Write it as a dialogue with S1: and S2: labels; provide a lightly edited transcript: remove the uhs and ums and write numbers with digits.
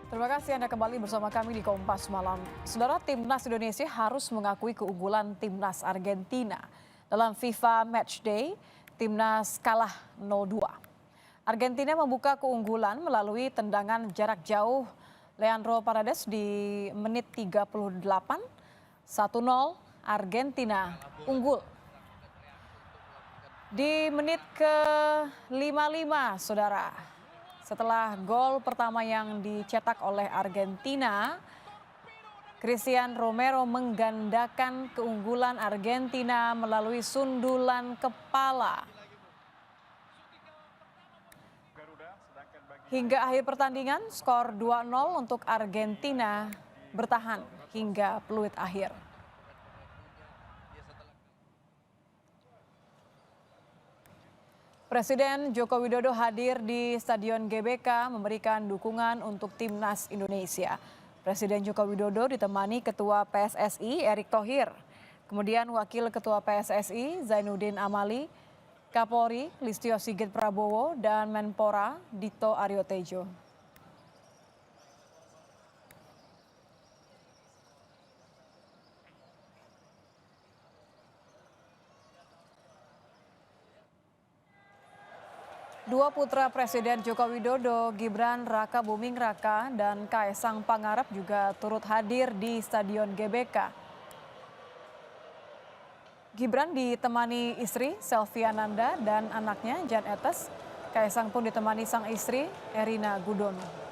S1: Terima kasih Anda kembali bersama kami di Kompas Malam. Saudara, Timnas Indonesia harus mengakui keunggulan Timnas Argentina. Dalam FIFA Matchday, Timnas kalah 0-2. Argentina membuka keunggulan melalui tendangan jarak jauh Leandro Paredes di menit 38. 1-0 Argentina unggul. Di menit ke-55, saudara. Setelah gol pertama yang dicetak oleh Argentina, Cristian Romero menggandakan keunggulan Argentina melalui sundulan kepala. Hingga akhir pertandingan, skor 2-0 untuk Argentina bertahan hingga peluit akhir. Presiden Joko Widodo hadir di Stadion GBK memberikan dukungan untuk Timnas Indonesia. Presiden Joko Widodo ditemani Ketua PSSI Erick Thohir, kemudian Wakil Ketua PSSI Zainuddin Amali, Kapolri Listio Sigit Prabowo, dan Menpora Dito Aryo Tejo. Dua putra Presiden Joko Widodo, Gibran Raka Buming Raka dan Kaesang Pangarep juga turut hadir di Stadion GBK. Gibran ditemani istri Selvi Ananda dan anaknya Jan Etes. Kaesang pun ditemani sang istri Erina Gudono.